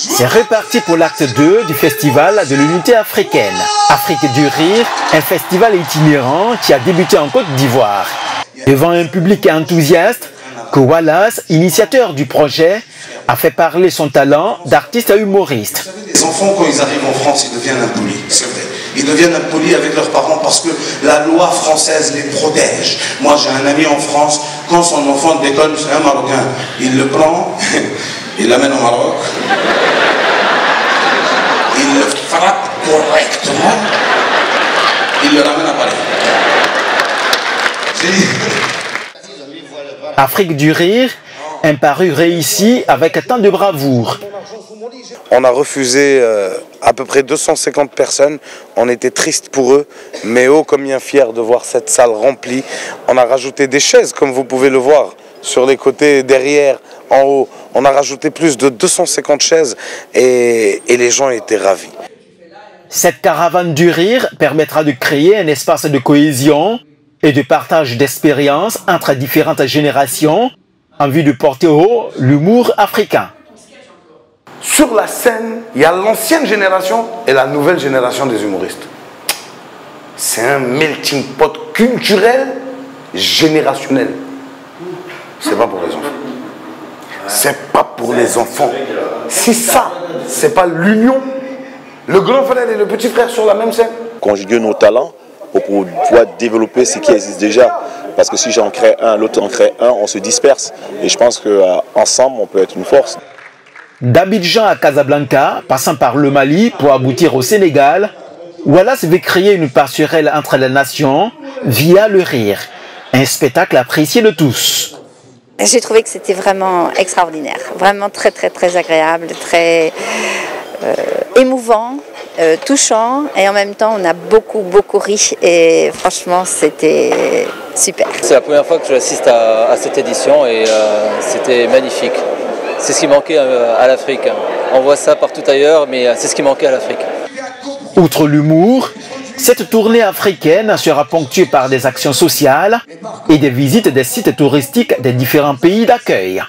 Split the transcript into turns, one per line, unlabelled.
C'est reparti pour l'acte 2 du Festival de l'Unité africaine. Afrique du Rire, un festival itinérant qui a débuté en Côte d'Ivoire. Devant un public enthousiaste, que Wallace, initiateur du projet, a fait parler son talent d'artiste à humoriste.
Vous savez, les enfants, quand ils arrivent en France, ils deviennent impolis, c'est vrai. Ils deviennent impolis avec leurs parents parce que la loi française les protège. Moi, j'ai un ami en France, quand son enfant déconne, c'est un Marocain. Il le prend, il l'amène au Maroc, il le frappe correctement, il le ramène à Paris.
Afrique du Rire, un pari réussi avec tant de bravoure.
On a refusé à peu près 250 personnes. On était tristes pour eux, mais ô combien fiers de voir cette salle remplie. On a rajouté des chaises, comme vous pouvez le voir, sur les côtés, derrière, en haut. On a rajouté plus de 250 chaises et les gens étaient ravis.
Cette caravane du rire permettra de créer un espace de cohésion et de partage d'expériences entre différentes générations en vue de porter haut l'humour africain.
Sur la scène, il y a l'ancienne génération et la nouvelle génération des humoristes. C'est un melting pot culturel, générationnel. C'est pas pour les enfants. C'est pas pour les enfants. Si ça, c'est pas l'union, le grand frère et le petit frère sur la même scène.
Conjuguer nos talents pour pouvoir développer ce qui existe déjà. Parce que si j'en crée un, l'autre en crée un, on se disperse. Et je pense qu'ensemble, on peut être une force.
D'Abidjan à Casablanca, passant par le Mali pour aboutir au Sénégal, Wallace veut créer une passerelle entre les nations via le rire. Un spectacle apprécié de tous.
J'ai trouvé que c'était vraiment extraordinaire, vraiment très agréable, très émouvant, touchant, et en même temps on a beaucoup ri et franchement c'était super.
C'est la première fois que j'assiste à cette édition et c'était magnifique. C'est ce qui manquait à l'Afrique. On voit ça partout ailleurs, mais c'est ce qui manquait à l'Afrique.
Outre l'humour, cette tournée africaine sera ponctuée par des actions sociales et des visites des sites touristiques des différents pays d'accueil.